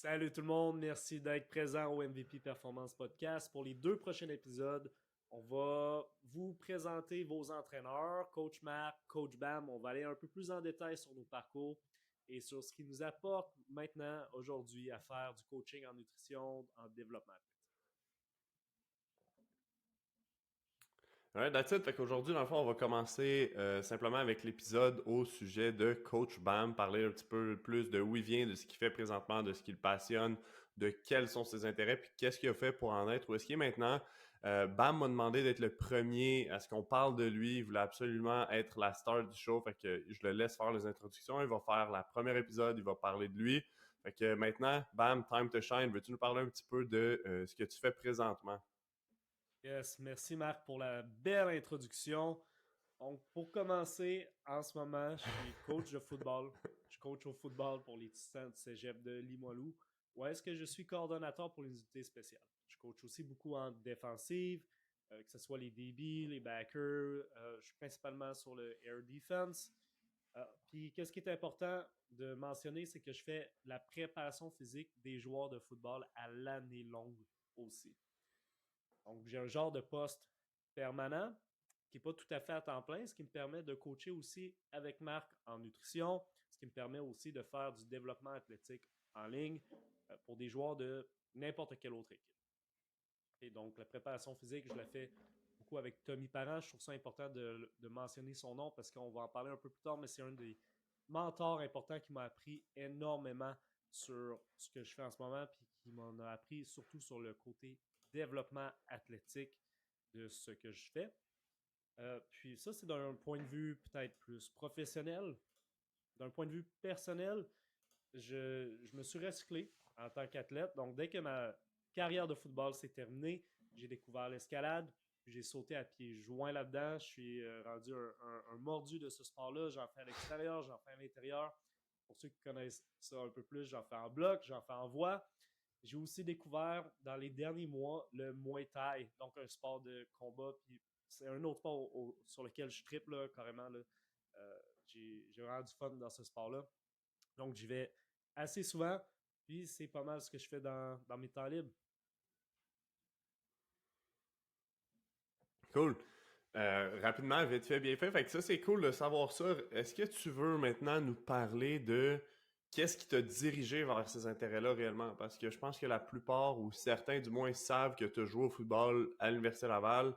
Salut tout le monde, merci d'être présent au MVP Performance Podcast. Pour les 2 prochains épisodes, on va vous présenter vos entraîneurs, Coach Marc, Coach Bam. On va aller un peu plus en détail sur nos parcours et sur ce qui nous apporte maintenant, aujourd'hui, à faire du coaching en nutrition, en développement athlétique. Ouais, that's it. Fait qu'aujourd'hui, dans le fond, on va commencer simplement avec l'épisode au sujet de Coach Bam, parler un petit peu plus de où il vient, de ce qu'il fait présentement, de ce qui le passionne, de quels sont ses intérêts, puis qu'est-ce qu'il a fait pour en être où est-ce qu'il est maintenant. Bam m'a demandé d'être le premier à ce qu'on parle de lui. Il voulait absolument être la star du show. Fait que je le laisse faire les introductions. Il va faire la première épisode, il va parler de lui. Fait que maintenant, Bam, time to shine. Veux-tu nous parler un petit peu de ce que tu fais présentement? Yes, merci Marc pour la belle introduction. Donc, pour commencer, en ce moment, je suis coach de football. Je coach au football pour les Titans du Cégep de Limoilou. Ou est-ce que je suis coordonnateur pour les unités spéciales? Je coach aussi beaucoup en défensive, que ce soit les DB, les backers. Je suis principalement sur le air defense. Puis, qu'est-ce qui est important de mentionner, c'est que je fais la préparation physique des joueurs de football à l'année longue aussi. Donc, j'ai un genre de poste permanent qui n'est pas tout à fait à temps plein, ce qui me permet de coacher aussi avec Marc en nutrition, ce qui me permet aussi de faire du développement athlétique en ligne pour des joueurs de n'importe quelle autre équipe. Et donc, la préparation physique, je la fais beaucoup avec Tommy Parent. Je trouve ça important de mentionner son nom parce qu'on va en parler un peu plus tard, mais c'est un des mentors importants qui m'a appris énormément sur ce que je fais en ce moment, puis qui m'en a appris surtout sur le côté développement athlétique de ce que je fais. Puis ça, c'est d'un point de vue peut-être plus professionnel. D'un point de vue personnel, je me suis recyclé en tant qu'athlète. Donc, dès que ma carrière de football s'est terminée, j'ai découvert l'escalade. J'ai sauté à pieds joints là-dedans. Je suis rendu un mordu de ce sport-là. J'en fais à l'extérieur, j'en fais à l'intérieur. Pour ceux qui connaissent ça un peu plus, j'en fais en bloc, j'en fais en voie. J'ai aussi découvert dans les derniers mois le Muay Thai, donc un sport de combat. Puis c'est un autre sport sur lequel je tripe là, carrément. Là. J'ai vraiment du fun dans ce sport-là. Donc j'y vais assez souvent. Puis c'est pas mal ce que je fais dans mes temps libres. Cool. Rapidement, vite fait, bien fait. Fait que ça, c'est cool de savoir ça. Est-ce que tu veux maintenant nous parler de qu'est-ce qui t'a dirigé vers ces intérêts-là réellement? Parce que je pense que la plupart, ou certains du moins, savent que tu as joué au football à l'Université Laval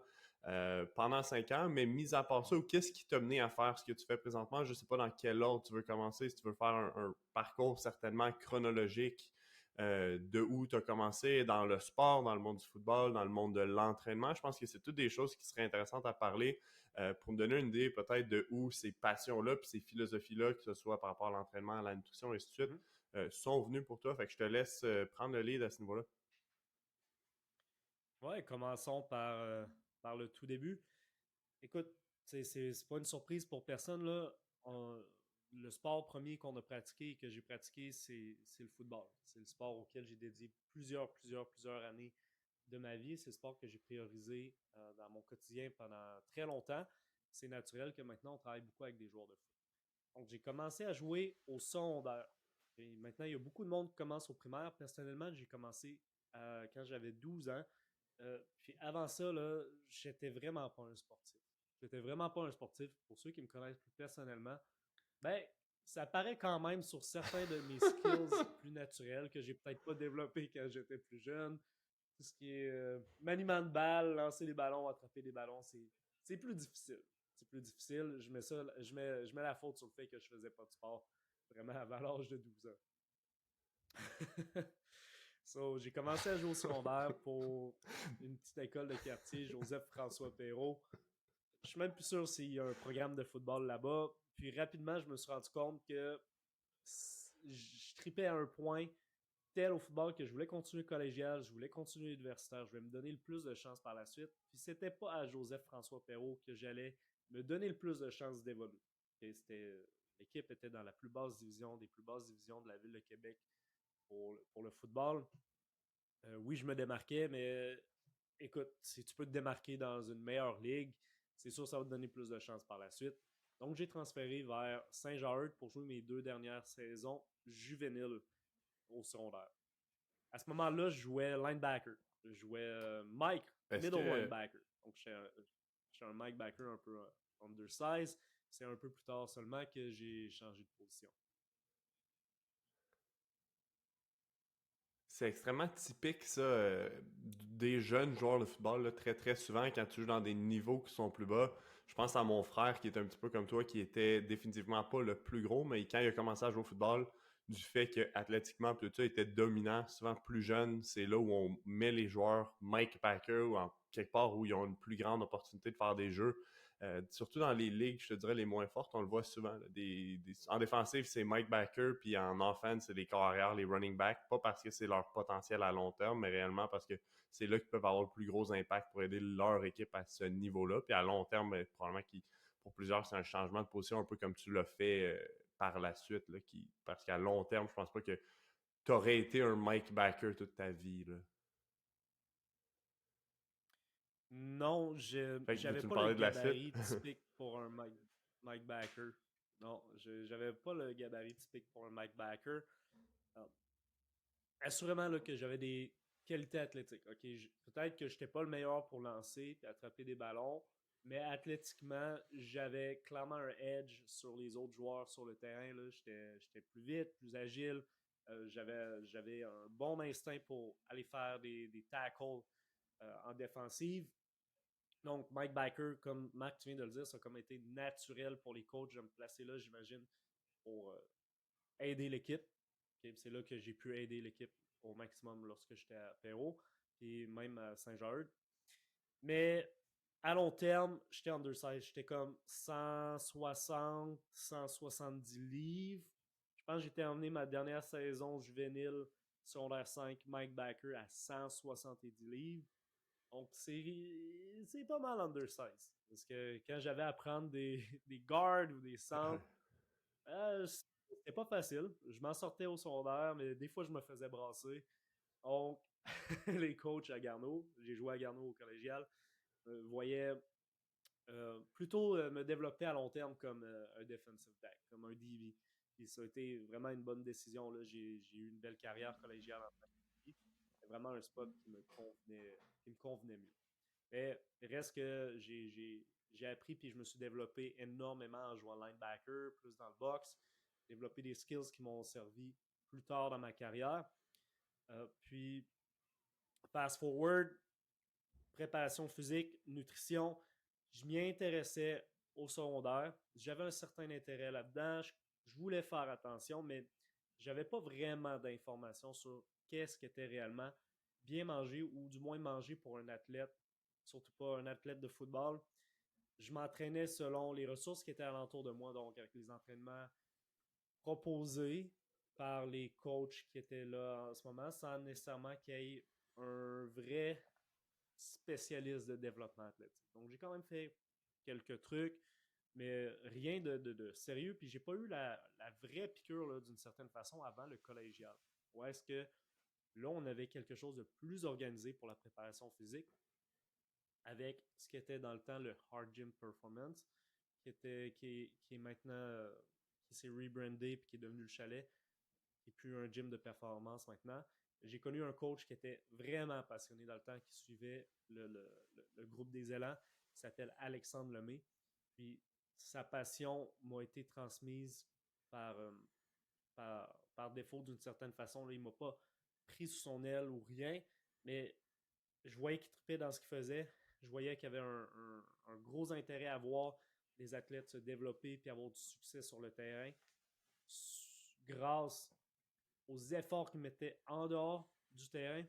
pendant 5 ans, mais mis à part ça, qu'est-ce qui t'a mené à faire ce que tu fais présentement? Je sais pas dans quel ordre tu veux commencer, si tu veux faire un parcours certainement chronologique de où tu as commencé dans le sport, dans le monde du football, dans le monde de l'entraînement. Je pense que c'est toutes des choses qui seraient intéressantes à parler pour me donner une idée peut-être de où ces passions-là puis ces philosophies-là, que ce soit par rapport à l'entraînement, à la nutrition et ainsi de suite, Mhm. sont venues pour toi. Fait que je te laisse prendre le lead à ce niveau-là. Ouais, commençons par le tout début. Écoute, c'est pas une surprise pour personne, là. Le sport premier qu'on a pratiqué et que j'ai pratiqué, c'est le football. C'est le sport auquel j'ai dédié plusieurs années de ma vie. C'est le sport que j'ai priorisé dans mon quotidien pendant très longtemps. C'est naturel que maintenant, on travaille beaucoup avec des joueurs de foot. Donc, j'ai commencé à jouer au secondaire. Et maintenant, il y a beaucoup de monde qui commence au primaire. Personnellement, j'ai commencé quand j'avais 12 ans. Puis avant ça, là, j'étais vraiment pas un sportif. J'étais vraiment pas un sportif. Pour ceux qui me connaissent plus personnellement, ben, ça paraît quand même sur certains de mes skills plus naturels que j'ai peut-être pas développé quand j'étais plus jeune. Tout ce qui est maniement de balle, lancer des ballons, attraper des ballons, c'est plus difficile. C'est plus difficile. Je mets la faute sur le fait que je faisais pas de sport vraiment avant l'âge de 12 ans. So, j'ai commencé à jouer au secondaire pour une petite école de quartier, Joseph-François Perrault. Je suis même plus sûr s'il y a un programme de football là-bas. Puis rapidement, je me suis rendu compte que je tripais à un point tel au football que je voulais continuer collégial, je voulais continuer universitaire, je voulais me donner le plus de chances par la suite. Puis c'était pas à Joseph-François Perrault que j'allais me donner le plus de chances d'évoluer. L'équipe était dans la plus basse division, des plus basses divisions de la ville de Québec pour le football. Oui, je me démarquais, mais écoute, si tu peux te démarquer dans une meilleure ligue, c'est sûr que ça va te donner plus de chances par la suite. Donc, j'ai transféré vers Saint-Jean-Eudes pour jouer mes 2 dernières saisons juvéniles au secondaire. À ce moment-là, je jouais linebacker. Je jouais Mike, Est-ce middle que linebacker. Donc, j'étais un Mike Backer un peu undersized. C'est un peu plus tard seulement que j'ai changé de position. c'est extrêmement typique, ça, des jeunes joueurs de football, là, très très souvent, quand tu joues dans des niveaux qui sont plus bas. Je pense à mon frère qui est un petit peu comme toi, qui était définitivement pas le plus gros, mais quand il a commencé à jouer au football, du fait que athlétiquement, tout ça était dominant, souvent plus jeune, c'est là où on met les joueurs Mike Packer ou en quelque part où ils ont une plus grande opportunité de faire des jeux. Surtout dans les ligues, je te dirais, les moins fortes, on le voit souvent. Là, en défensive, c'est Mike Backer, puis en offense, c'est les corps arrière, les running backs. Pas parce que c'est leur potentiel à long terme, mais réellement parce que c'est là qu'ils peuvent avoir le plus gros impact pour aider leur équipe à ce niveau-là. Puis à long terme, ben, probablement que pour plusieurs, c'est un changement de position, un peu comme tu l'as fait par la suite. Là, parce qu'à long terme, je pense pas que tu aurais été un Mike Backer toute ta vie. Là. Non, Fait que j'avais veux-tu me pas le parler de la suite? gabarit typique pour un Mike Backer. Non, j'avais pas le gabarit typique pour un Mike Backer. Alors, assurément là, que j'avais des qualités athlétiques. Ok, peut-être que je n'étais pas le meilleur pour lancer et attraper des ballons, mais athlétiquement, j'avais clairement un edge sur les autres joueurs sur le terrain. J'étais plus vite, plus agile. J'avais un bon instinct pour aller faire des tackles en défensive. Donc, Mike Backer, comme Marc, tu viens de le dire, ça a comme été naturel pour les coachs de me placer là, j'imagine, pour aider l'équipe. Okay, c'est là que j'ai pu aider l'équipe au maximum lorsque j'étais à Perrault et même à Saint-Georges. Mais à long terme, j'étais undersized. J'étais comme 160, 170 livres. Je pense que j'ai terminé ma dernière saison juvénile secondaire 5 Mike Backer à 170 livres. Donc, c'est pas mal undersized. Parce que quand j'avais à prendre des guards ou des centres, c'était pas facile. Je m'en sortais au secondaire, mais des fois, je me faisais brasser. Donc, les coachs à Garneau, j'ai joué à Garneau au collégial, voyaient plutôt me développer à long terme comme un defensive back, comme un DB. Et ça a été vraiment une bonne décision. Là. J'ai eu une belle carrière collégiale en tant que DB. C'était vraiment un spot qui me convenait mieux. Mais reste que j'ai appris puis je me suis développé énormément en jouant linebacker, plus dans le box, développé des skills qui m'ont servi plus tard dans ma carrière. Puis, fast forward, préparation physique, nutrition, je m'y intéressais au secondaire. J'avais un certain intérêt là-dedans. Je voulais faire attention, mais j'avais pas vraiment d'informations sur qu'est-ce qu'était réellement bien manger ou du moins manger pour un athlète, surtout pas un athlète de football. Je m'entraînais selon les ressources qui étaient alentour de moi, donc avec les entraînements proposés par les coachs qui étaient là en ce moment, sans nécessairement qu'il y ait un vrai spécialiste de développement athlétique. Donc, j'ai quand même fait quelques trucs, mais rien de sérieux. Puis, j'ai pas eu la vraie piqûre d'une certaine façon avant le collégial. Ou est-ce que là, on avait quelque chose de plus organisé pour la préparation physique avec ce qui était dans le temps le Hard Gym Performance, qui est maintenant, qui s'est rebrandé et qui est devenu le chalet, et plus un gym de performance maintenant. J'ai connu un coach qui était vraiment passionné dans le temps, qui suivait le groupe des élans, qui s'appelle Alexandre Lemay. Puis sa passion m'a été transmise par, par défaut d'une certaine façon. Là, il ne m'a pas pris sous son aile ou rien, mais je voyais qu'il tripait dans ce qu'il faisait. Je voyais qu'il y avait un gros intérêt à voir les athlètes se développer et avoir du succès sur le terrain grâce aux efforts qu'ils mettaient en dehors du terrain.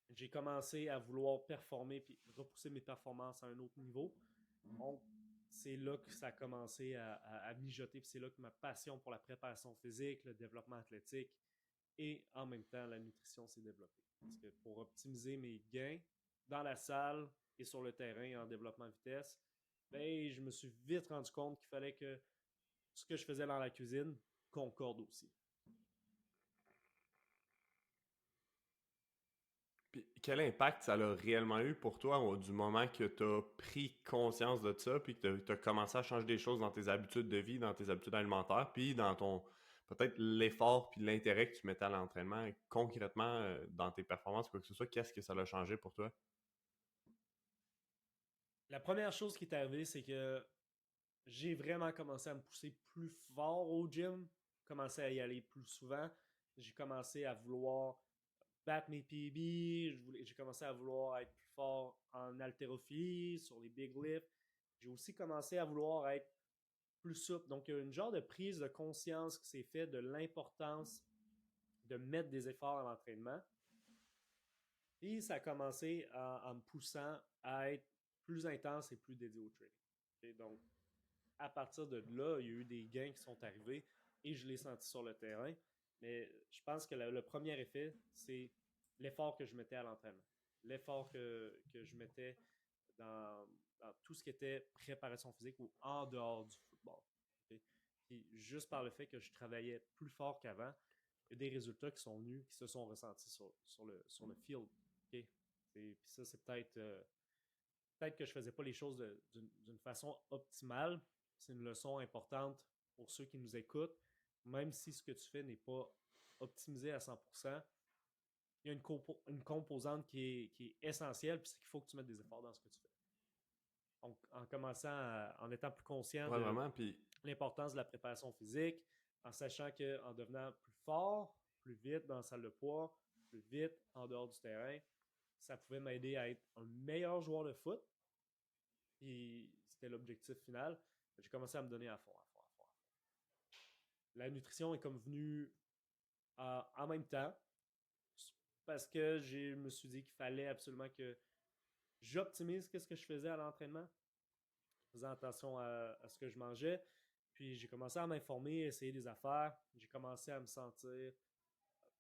J'ai commencé à vouloir performer puis repousser mes performances à un autre niveau. Donc, c'est là que ça a commencé à mijoter. Puis c'est là que ma passion pour la préparation physique, le développement athlétique et en même temps la nutrition s'est développée. Parce que pour optimiser mes gains dans la salle et sur le terrain en développement vitesse, ben, je me suis vite rendu compte qu'il fallait que ce que je faisais dans la cuisine concorde aussi. Puis, quel impact ça a réellement eu pour toi du moment que tu as pris conscience de ça, puis que tu as commencé à changer des choses dans tes habitudes de vie, dans tes habitudes alimentaires, puis dans ton peut-être l'effort puis l'intérêt que tu mettais à l'entraînement concrètement dans tes performances, quoi que ce soit, qu'est-ce que ça a changé pour toi? La première chose qui est arrivée, c'est que j'ai vraiment commencé à me pousser plus fort au gym, commencé à y aller plus souvent. J'ai commencé à vouloir battre mes PB, j'ai commencé à vouloir être plus fort en haltérophilie, sur les big lifts. J'ai aussi commencé à vouloir être plus souple. Donc, il y a une genre de prise de conscience qui s'est faite de l'importance de mettre des efforts à l'entraînement. Puis, ça a commencé en me poussant à être plus intense et plus dédié au training. Okay? Donc, à partir de là, il y a eu des gains qui sont arrivés et je l'ai senti sur le terrain. Mais je pense que le premier effet, c'est l'effort que je mettais à l'entraînement. L'effort que je mettais dans tout ce qui était préparation physique ou en dehors du football. Okay? Puis juste par le fait que je travaillais plus fort qu'avant, il y a des résultats qui sont venus, qui se sont ressentis sur le field. Okay? Puis ça, c'est peut-être que je faisais pas les choses d'une façon optimale. C'est une leçon importante pour ceux qui nous écoutent. Même si ce que tu fais n'est pas optimisé à 100%, il y a une composante qui est essentielle, puis c'est qu'il faut que tu mettes des efforts dans ce que tu fais. Donc, en commençant, en étant plus conscient Ouais, de vraiment. Puis l'importance de la préparation physique, en sachant qu'en devenant plus fort, plus vite dans la salle de poids, plus vite en dehors du terrain, ça pouvait m'aider à être un meilleur joueur de foot. Puis c'était l'objectif final. J'ai commencé à me donner à fond, à fond, à fond, à fond. La nutrition est comme venue en même temps parce que je me suis dit qu'il fallait absolument que j'optimise ce que je faisais à l'entraînement, faisant attention à ce que je mangeais. Puis j'ai commencé à m'informer, essayer des affaires. J'ai commencé à me sentir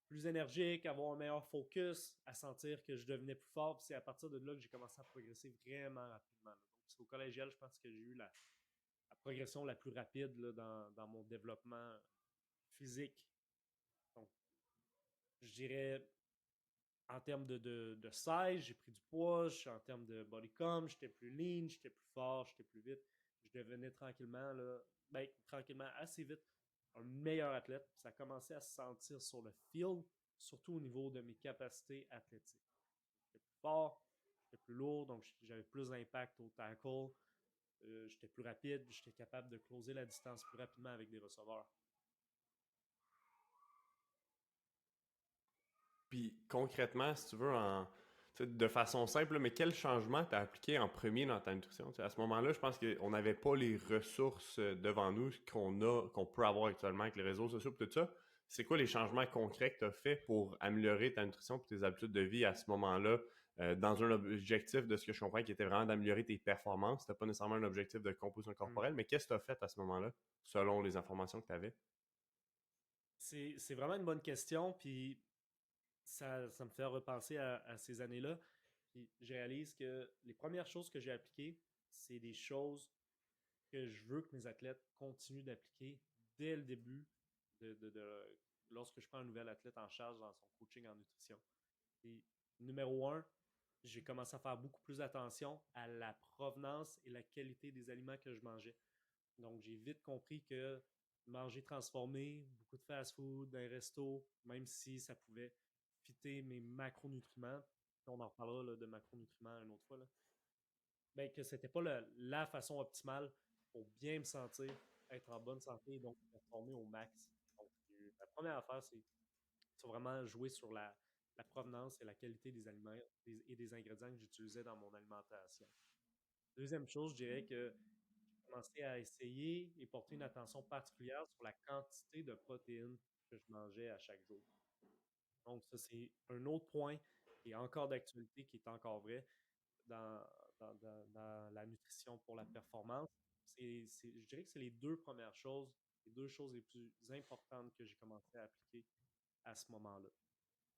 plus énergique, avoir un meilleur focus, à sentir que je devenais plus fort. Puis c'est à partir de là que j'ai commencé à progresser vraiment rapidement. Donc c'est au collégial, je pense que j'ai eu la progression la plus rapide là, dans mon développement physique. Donc, je dirais en termes de size, j'ai pris du poids, en termes de body comp, j'étais plus lean, j'étais plus fort, j'étais plus vite. Je devenais tranquillement, là, tranquillement, assez vite, un meilleur athlète. Ça a commencé à se sentir sur le field, surtout au niveau de mes capacités athlétiques. J'étais plus fort, j'étais plus lourd, donc j'avais plus d'impact au tackle. J'étais plus rapide, j'étais capable de closer la distance plus rapidement avec des receveurs. Puis concrètement, si tu veux, de façon simple, mais quel changement tu as appliqué en premier dans ta nutrition? À ce moment-là, je pense qu'on n'avait pas les ressources devant nous qu'on peut avoir actuellement avec les réseaux sociaux et tout ça. C'est quoi les changements concrets que tu as fait pour améliorer ta nutrition et tes habitudes de vie à ce moment-là, dans un objectif de ce que je comprends qui était vraiment d'améliorer tes performances? C'était pas nécessairement un objectif de composition corporelle, mais qu'est-ce que tu as fait à ce moment-là, selon les informations que tu avais? C'est vraiment une bonne question, puis ça me fait repenser à ces années-là. Puis je réalise que les premières choses que j'ai appliquées, c'est des choses que je veux que mes athlètes continuent d'appliquer dès le début lorsque je prends un nouvel athlète en charge dans son coaching en nutrition. Et numéro un, j'ai commencé à faire beaucoup plus attention à la provenance et la qualité des aliments que je mangeais. Donc, j'ai vite compris que manger transformé, beaucoup de fast-food, d'un resto, même si ça pouvait fitter mes macronutriments, on en reparlera là, de macronutriments une autre fois, là, ben, que c'était pas la façon optimale pour bien me sentir, être en bonne santé et donc performer au max. Donc, la première affaire, c'est vraiment jouer sur la provenance et la qualité des aliments et des ingrédients que j'utilisais dans mon alimentation. Deuxième chose, je dirais que j'ai commencé à essayer et porter une attention particulière sur la quantité de protéines que je mangeais à chaque jour. Donc, ça, c'est un autre point qui est encore d'actualité, qui est encore vrai dans, dans la nutrition pour la performance. Je dirais que c'est les deux premières choses, les deux choses les plus importantes que j'ai commencé à appliquer à ce moment-là.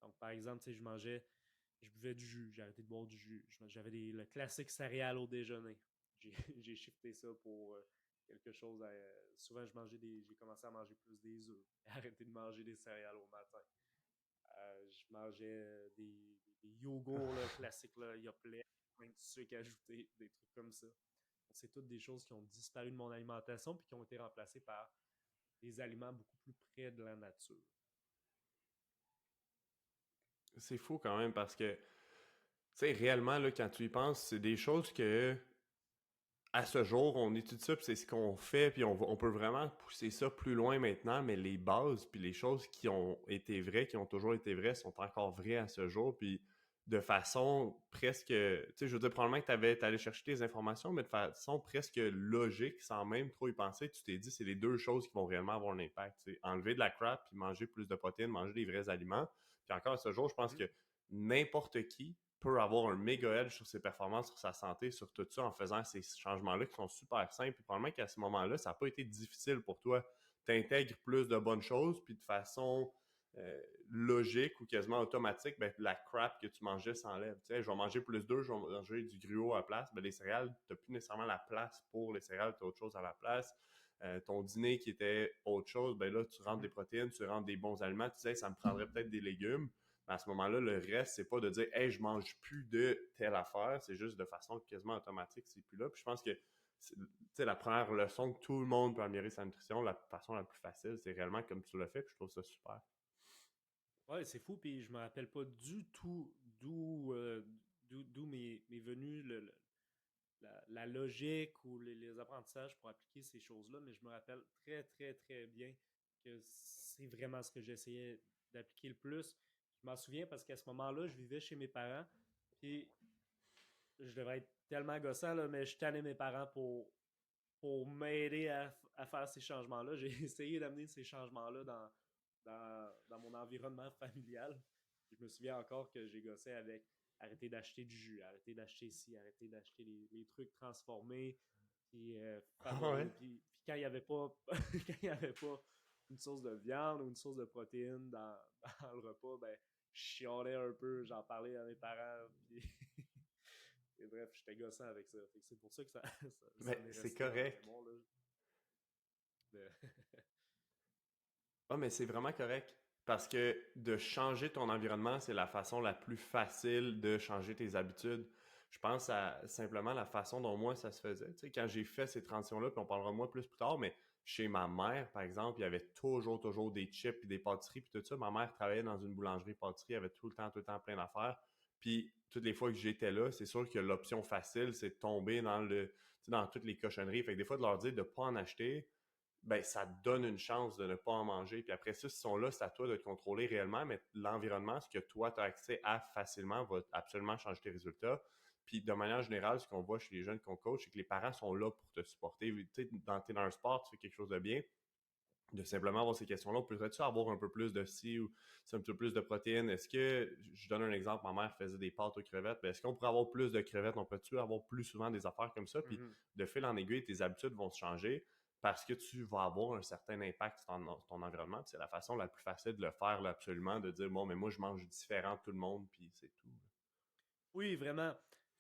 Donc, par exemple, je buvais du jus, j'ai arrêté de boire du jus. J'avais le classique céréales au déjeuner. J'ai shifté ça pour quelque chose. Souvent, j'ai commencé à manger plus des œufs, arrêté de manger des céréales au matin. Je mangeais des yogourts là, classiques, là, Yoplait, plein de sucre ajouté, des trucs comme ça. C'est toutes des choses qui ont disparu de mon alimentation puis qui ont été remplacées par des aliments beaucoup plus près de la nature. C'est fou quand même parce que, tu sais, réellement, là, quand tu y penses, c'est des choses que, à ce jour, on étudie ça, puis c'est ce qu'on fait, puis on peut vraiment pousser ça plus loin maintenant, mais les bases, puis les choses qui ont été vraies, qui ont toujours été vraies, sont encore vraies à ce jour, puis de façon presque, tu sais, je veux dire, probablement que t'allais chercher tes informations, mais de façon presque logique, sans même trop y penser, tu t'es dit, c'est les deux choses qui vont réellement avoir un impact, tu sais, enlever de la crap, puis manger plus de protéines, manger des vrais aliments, puis encore à ce jour, je pense Mhm. que n'importe qui peut avoir un méga edge sur ses performances, sur sa santé, sur tout ça en faisant ces changements-là qui sont super simples. Puis probablement qu'à ce moment-là, ça n'a pas été difficile pour toi. Tu intègres plus de bonnes choses, puis de façon logique ou quasiment automatique, ben, la crap que tu mangeais s'enlève. Tu sais, je vais manger plus d'œufs, je vais manger du gruau à la place. Ben, les céréales, tu n'as plus nécessairement la place pour les céréales, tu as autre chose à la place. Ton dîner qui était autre chose, ben là, tu rentres des Mhm. protéines, tu rentres des bons aliments. Tu sais, ça me prendrait peut-être des légumes. Mais à ce moment-là, le reste, c'est pas de dire hey, je mange plus de telle affaire, c'est juste de façon quasiment automatique, c'est plus là. Puis je pense que la première leçon que tout le monde peut améliorer sa nutrition, la façon la plus facile, c'est réellement comme tu l'as fait, puis je trouve ça super. Ouais, c'est fou, puis je me rappelle pas du tout d'où m'est venu la logique ou les apprentissages pour appliquer ces choses-là, mais je me rappelle très, très, très bien que c'est vraiment ce que j'essayais d'appliquer le plus. Je m'en souviens parce qu'à ce moment-là, je vivais chez mes parents, puis je devrais être tellement gossant, là, mais je tannais mes parents pour m'aider à faire ces changements-là. J'ai essayé d'amener ces changements-là dans mon environnement familial. Je me souviens encore que j'ai gossé avec arrêter d'acheter du jus, arrêter d'acheter ci, arrêter d'acheter les trucs transformés, puis Ah ouais? puis quand il n'y avait pas quand il y avait pas une source de viande ou une source de protéines dans le repas, ben je chialais un peu, j'en parlais à mes parents, puis et bref, j'étais gossant avec ça. C'est pour ça que ça Mais m'est c'est resté dans ma correct. mémoire. Là, de... Ah, mais c'est vraiment correct. Parce que de changer ton environnement, c'est la façon la plus facile de changer tes habitudes. Je pense à simplement la façon dont moi ça se faisait. Tu sais, quand j'ai fait ces transitions-là, puis on parlera moi plus tard, mais chez ma mère, par exemple, il y avait toujours des chips puis des pâtisseries puis tout ça. Ma mère travaillait dans une boulangerie-pâtisserie, il y avait tout le temps plein d'affaires. Puis toutes les fois que j'étais là, c'est sûr que l'option facile, c'est de tomber dans dans toutes les cochonneries. Fait que des fois, de leur dire de ne pas en acheter, ben, ça te donne une chance de ne pas en manger. Puis après ça, s'ils sont là, c'est à toi de te contrôler réellement, mais l'environnement, ce que toi, tu as accès à facilement, va absolument changer tes résultats. Puis de manière générale, ce qu'on voit chez les jeunes qu'on coach, c'est que les parents sont là pour te supporter. Tu sais, t'es dans un sport, tu fais quelque chose de bien, de simplement avoir ces questions-là. Pourrais-tu avoir un peu plus de ci ou un peu plus de protéines? Est-ce que, je donne un exemple, ma mère faisait des pâtes aux crevettes, ben, est-ce qu'on pourrait avoir plus de crevettes? On peut-tu avoir plus souvent des affaires comme ça? Puis Mhm. de fil en aiguille, tes habitudes vont se changer parce que tu vas avoir un certain impact sur ton environnement. Puis c'est la façon la plus facile de le faire, là, absolument, de dire, bon, mais moi, je mange différent de tout le monde, puis c'est tout. Oui, vraiment.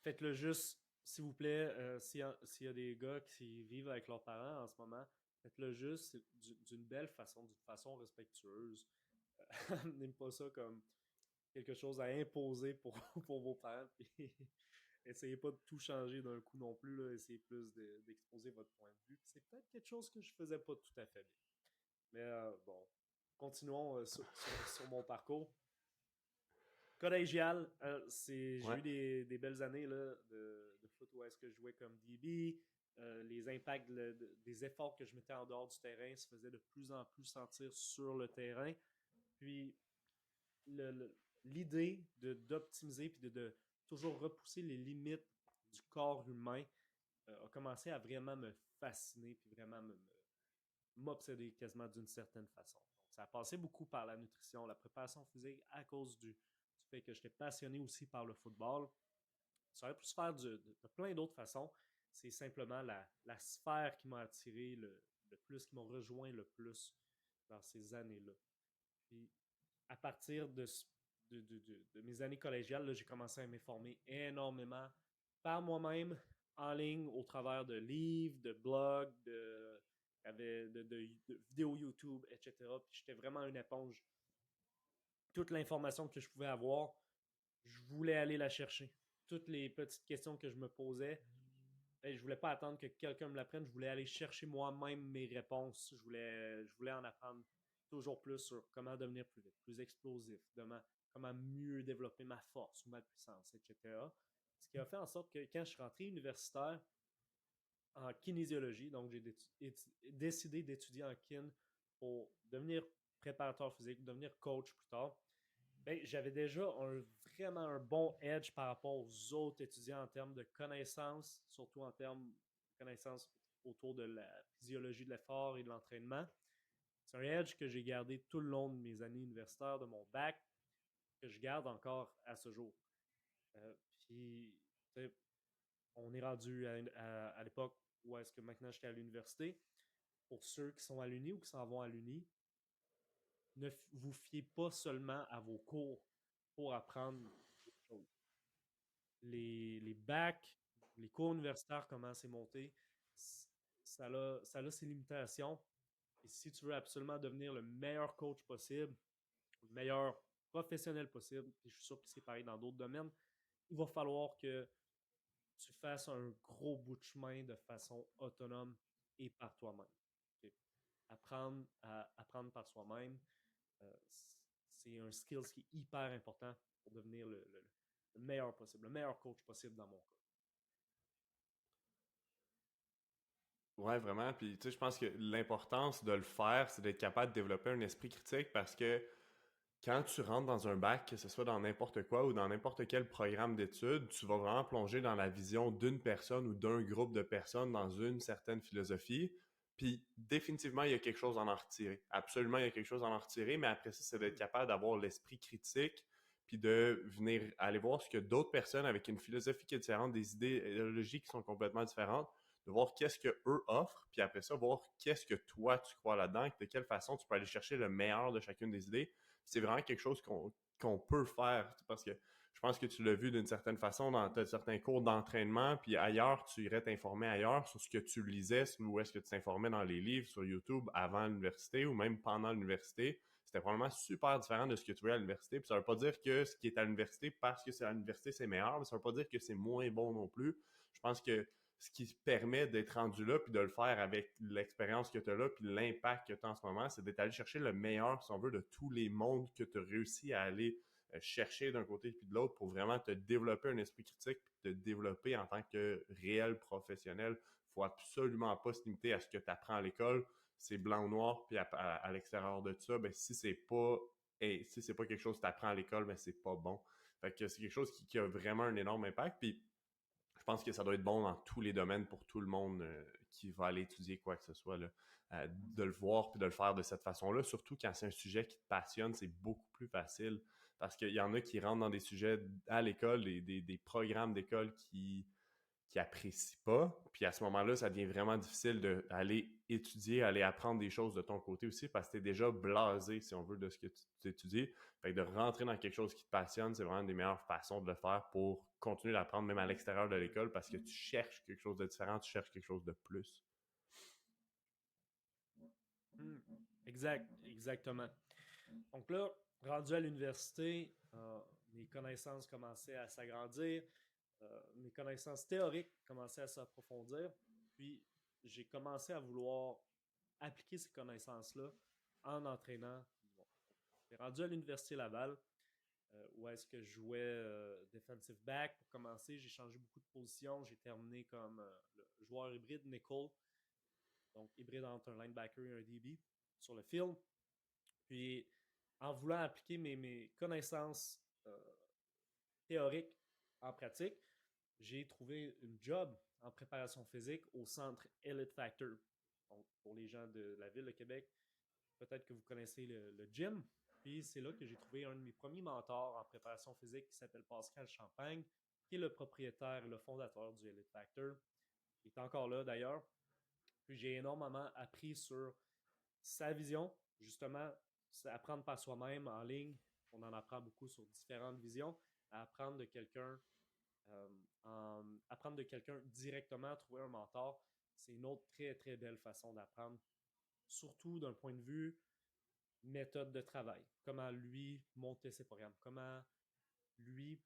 Faites-le juste, s'il vous plaît, s'il y a des gars qui vivent avec leurs parents en ce moment, faites-le juste d'une belle façon, d'une façon respectueuse. N'aime pas ça comme quelque chose à imposer pour, pour vos parents. Puis essayez pas de tout changer d'un coup non plus. Là. Essayez plus d'exposer votre point de vue. C'est peut-être quelque chose que je faisais pas tout à fait bien. Mais bon, continuons sur mon parcours. Collégial, j'ai Ouais. eu des belles années là, de foot où est-ce que je jouais comme DB. Les impacts des efforts que je mettais en dehors du terrain se faisaient de plus en plus sentir sur le terrain. Puis l'idée d'optimiser et de toujours repousser les limites du corps humain a commencé à vraiment me fasciner puis vraiment m'obséder quasiment d'une certaine façon. Donc, ça a passé beaucoup par la nutrition, la préparation physique à cause du fait que j'étais passionné aussi par le football. Ça aurait pu se faire de plein d'autres façons. C'est simplement la sphère qui m'a attiré le plus, qui m'a rejoint le plus dans ces années-là. Puis à partir de mes années collégiales, j'ai commencé à m'informer énormément par moi-même, en ligne, au travers de livres, de blogs, de vidéos YouTube, etc. Puis j'étais vraiment une éponge. Toute l'information que je pouvais avoir, je voulais aller la chercher. Toutes les petites questions que je me posais, je voulais pas attendre que quelqu'un me l'apprenne. Je voulais aller chercher moi-même mes réponses. Je voulais en apprendre toujours plus sur comment devenir plus vite, plus explosif, comment mieux développer ma force ou ma puissance, etc. Ce qui a fait en sorte que quand je suis rentré universitaire en kinésiologie, donc j'ai décidé d'étudier en kin pour devenir préparateur physique, devenir coach plus tard. Ben, j'avais déjà vraiment un bon edge par rapport aux autres étudiants en termes de connaissances, surtout en termes de connaissances autour de la physiologie de l'effort et de l'entraînement. C'est un edge que j'ai gardé tout le long de mes années universitaires, de mon bac, que je garde encore à ce jour. Puis, on est rendu à l'époque où est-ce que maintenant j'étais à l'université. Pour ceux qui sont à l'Uni ou qui s'en vont à l'Uni, ne vous fiez pas seulement à vos cours pour apprendre des choses. Les bacs, les cours universitaires, comment c'est monté, ça a ses limitations. Et si tu veux absolument devenir le meilleur coach possible, le meilleur professionnel possible, et je suis sûr que c'est pareil dans d'autres domaines, il va falloir que tu fasses un gros bout de chemin de façon autonome et par toi-même. Okay? Apprendre par soi-même, euh, c'est un skill qui est hyper important pour devenir le meilleur possible, le meilleur coach possible dans mon cas. Ouais, vraiment. Puis, tu sais, je pense que l'importance de le faire, c'est d'être capable de développer un esprit critique parce que quand tu rentres dans un bac, que ce soit dans n'importe quoi ou dans n'importe quel programme d'études, tu vas vraiment plonger dans la vision d'une personne ou d'un groupe de personnes dans une certaine philosophie. Puis définitivement, il y a quelque chose à en retirer. Absolument, il y a quelque chose à en retirer, mais après ça, c'est d'être capable d'avoir l'esprit critique, puis de venir aller voir ce que d'autres personnes avec une philosophie qui est différente, des idéologies qui sont complètement différentes, de voir qu'est-ce que eux offrent, puis après ça, voir qu'est-ce que toi tu crois là-dedans, de quelle façon tu peux aller chercher le meilleur de chacune des idées. C'est vraiment quelque chose qu'on peut faire parce que je pense que tu l'as vu d'une certaine façon dans certains cours d'entraînement, puis ailleurs, tu irais t'informer ailleurs sur ce que tu lisais, ou est-ce que tu t'informais dans les livres, sur YouTube avant l'université ou même pendant l'université. C'était probablement super différent de ce que tu voyais à l'université. Puis ça veut pas dire que ce qui est à l'université, parce que c'est à l'université, c'est meilleur, mais ça veut pas dire que c'est moins bon non plus. Je pense que ce qui te permet d'être rendu là, puis de le faire avec l'expérience que tu as là, puis l'impact que tu as en ce moment, c'est d'être allé chercher le meilleur, si on veut, de tous les mondes que tu as réussi à aller chercher d'un côté puis de l'autre pour vraiment te développer un esprit critique puis te développer en tant que réel professionnel. Il faut absolument pas se limiter à ce que tu apprends à l'école. C'est blanc ou noir, puis à l'extérieur de ça, ben, si c'est pas quelque chose que tu apprends à l'école, ben, c'est pas bon. Fait que c'est quelque chose qui a vraiment un énorme impact. Puis je pense que ça doit être bon dans tous les domaines pour tout le monde qui va aller étudier quoi que ce soit, là. De le voir puis de le faire de cette façon-là. Surtout quand c'est un sujet qui te passionne, c'est beaucoup plus facile. Parce qu'il y en a qui rentrent dans des sujets à l'école, des programmes d'école qui apprécient pas. Puis à ce moment-là, ça devient vraiment difficile d'aller étudier, aller apprendre des choses de ton côté aussi parce que tu es déjà blasé, si on veut, de ce que tu étudies. Fait que de rentrer dans quelque chose qui te passionne, c'est vraiment une des meilleures façons de le faire pour continuer d'apprendre même à l'extérieur de l'école parce que tu cherches quelque chose de différent, tu cherches quelque chose de plus. Hmm. Exact, exactement. Donc là, rendu à l'université, mes connaissances commençaient à s'agrandir, mes connaissances théoriques commençaient à s'approfondir, puis j'ai commencé à vouloir appliquer ces connaissances-là en entraînant du monde. J'ai rendu à l'Université Laval, où est-ce que je jouais defensive back pour commencer. J'ai changé beaucoup de positions. J'ai terminé comme le joueur hybride nickel, donc hybride entre un linebacker et un DB sur le field. Puis en voulant appliquer mes connaissances théoriques en pratique, j'ai trouvé une job en préparation physique au centre Elite Factor. Donc, pour les gens de la ville de Québec, peut-être que vous connaissez le gym. Puis c'est là que j'ai trouvé un de mes premiers mentors en préparation physique qui s'appelle Pascal Champagne, qui est le propriétaire et le fondateur du Elite Factor. Il est encore là d'ailleurs. Puis j'ai énormément appris sur sa vision, justement, c'est apprendre par soi-même en ligne. On en apprend beaucoup sur différentes visions. Apprendre de quelqu'un euh, apprendre de quelqu'un directement, trouver un mentor, c'est une autre très, très belle façon d'apprendre, surtout d'un point de vue méthode de travail. Comment lui montait ses programmes, comment lui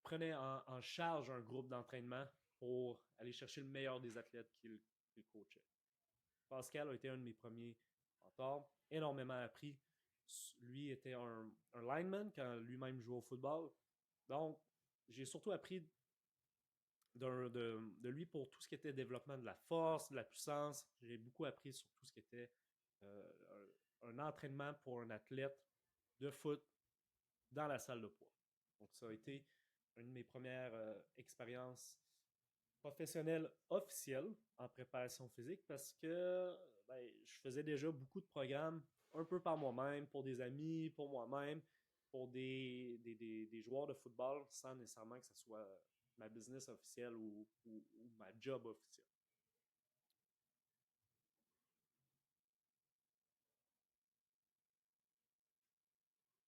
prenait en charge un groupe d'entraînement pour aller chercher le meilleur des athlètes qu'il coachait. Pascal a été un de mes premiers mentors, énormément appris. Lui était un lineman quand lui-même jouait au football. Donc, j'ai surtout appris de lui pour tout ce qui était développement de la force, de la puissance. J'ai beaucoup appris sur tout ce qui était un entraînement pour un athlète de foot dans la salle de poids. Donc, ça a été une de mes premières expériences professionnelles officielles en préparation physique parce que je faisais déjà beaucoup de programmes un peu par moi-même, pour des amis, pour moi-même, pour des joueurs de football sans nécessairement que ce soit ma business officielle ou ma job officielle.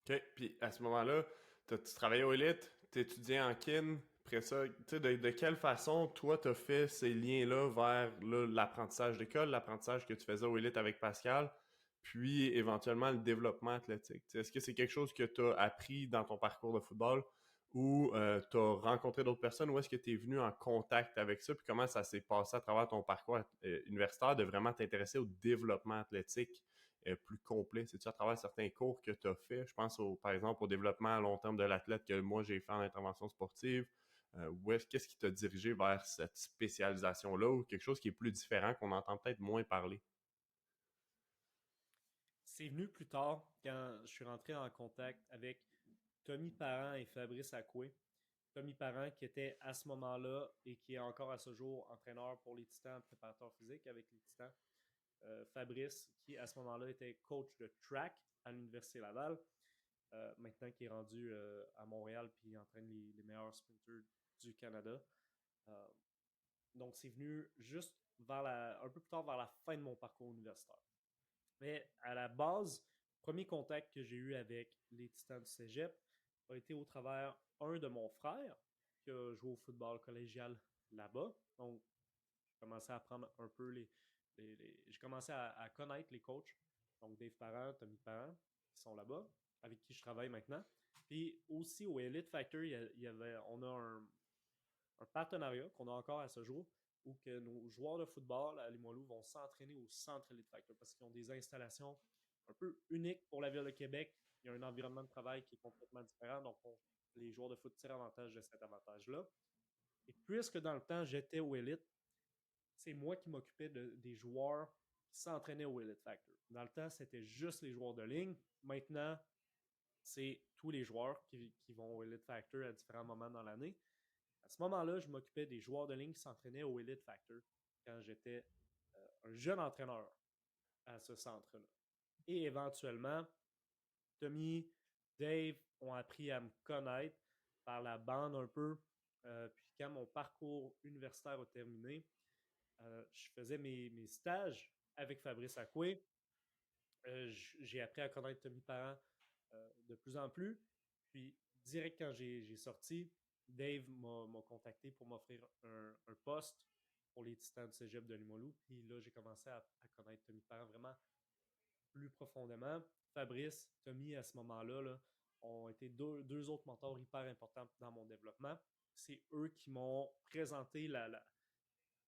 OK. Puis à ce moment-là, tu travaillais au Elite, tu étudiais en kin. Après ça, tu sais, de quelle façon, toi, tu as fait ces liens-là vers l'apprentissage d'école, l'apprentissage que tu faisais au Elite avec Pascal, puis éventuellement le développement athlétique? Est-ce que c'est quelque chose que tu as appris dans ton parcours de football ou tu as rencontré d'autres personnes ou est-ce que tu es venu en contact avec ça? Puis comment ça s'est passé à travers ton parcours universitaire de vraiment t'intéresser au développement athlétique plus complet? C'est-tu à travers certains cours que tu as fait? Je pense, par exemple, au développement à long terme de l'athlète que moi, j'ai fait en intervention sportive. Qu'est-ce qui t'a dirigé vers cette spécialisation-là ou quelque chose qui est plus différent, qu'on entend peut-être moins parler? C'est venu plus tard quand je suis rentré en contact avec Tommy Parent et Fabrice Acoué. Tommy Parent qui était à ce moment-là et qui est encore à ce jour entraîneur pour les Titans, préparateur physique avec les Titans. Fabrice qui à ce moment-là était coach de track à l'Université Laval. Maintenant qui est rendu à Montréal puis entraîne les meilleurs sprinters du Canada. Euh, donc c'est venu juste un peu plus tard vers la fin de mon parcours universitaire. Mais à la base, le premier contact que j'ai eu avec les Titans du Cégep a été au travers de mon frère qui a joué au football collégial là-bas. Donc, j'ai commencé à apprendre un peu j'ai commencé à connaître les coachs. Donc, Dave Parent, Tommy Parent, qui sont là-bas, avec qui je travaille maintenant. Puis aussi au Elite Factor, on a un partenariat qu'on a encore à ce jour où que nos joueurs de football à Limoilou vont s'entraîner au centre Elite Factor parce qu'ils ont des installations un peu uniques pour la ville de Québec. Il y a un environnement de travail qui est complètement différent, donc les joueurs de foot tirent avantage de cet avantage-là. Et puisque dans le temps, j'étais au Elite, c'est moi qui m'occupais des joueurs qui s'entraînaient au Elite Factor. Dans le temps, c'était juste les joueurs de ligne. Maintenant, c'est tous les joueurs qui vont au Elite Factor à différents moments dans l'année. À ce moment-là, je m'occupais des joueurs de ligne qui s'entraînaient au Elite Factor quand j'étais un jeune entraîneur à ce centre-là. Et éventuellement, Tommy, Dave ont appris à me connaître par la bande un peu. Puis quand mon parcours universitaire a terminé, je faisais mes stages avec Fabrice Acoué. J'ai appris à connaître Tommy Parent de plus en plus. Puis direct quand j'ai sorti, Dave m'a contacté pour m'offrir un poste pour les Titans du Cégep de Limoilou. Puis là, j'ai commencé à connaître Tommy Parent vraiment plus profondément. Fabrice, Tommy, à ce moment-là, là, ont été deux autres mentors hyper importants dans mon développement. C'est eux qui m'ont présenté la,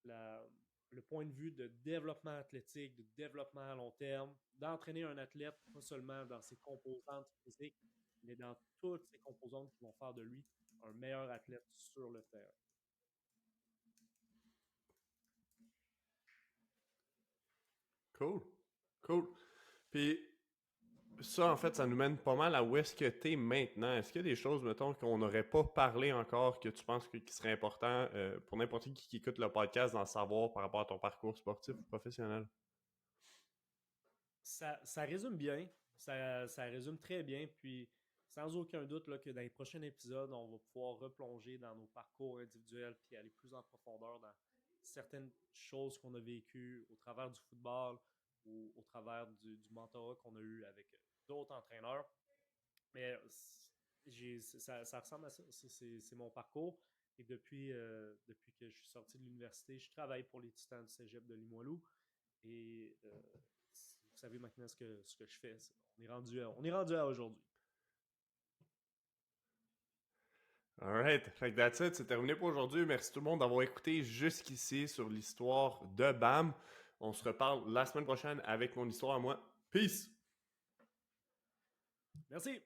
le point de vue de développement athlétique, de développement à long terme, d'entraîner un athlète, pas seulement dans ses composantes physiques, mais dans toutes ses composantes qui vont faire de lui un meilleur athlète sur le terrain. Cool. Cool. Puis ça, en fait, ça nous mène pas mal à où est-ce que tu es maintenant. Est-ce qu'il y a des choses, mettons, qu'on n'aurait pas parlé encore que tu penses qui serait important pour n'importe qui écoute le podcast d'en savoir par rapport à ton parcours sportif ou professionnel? Ça résume bien. Ça résume très bien. Puis, sans aucun doute là, que dans les prochains épisodes, on va pouvoir replonger dans nos parcours individuels puis aller plus en profondeur dans certaines choses qu'on a vécues au travers du football ou au travers du mentorat qu'on a eu avec d'autres entraîneurs. Mais ça ressemble à ça. C'est mon parcours. Et depuis que je suis sorti de l'université, je travaille pour les Titans du Cégep de Limoilou. Et vous savez maintenant ce que je fais. On est rendu à aujourd'hui. Alright, fait que that's it, c'est terminé pour aujourd'hui. Merci tout le monde d'avoir écouté jusqu'ici sur l'histoire de Bam. On se reparle la semaine prochaine avec mon histoire à moi. Peace! Merci!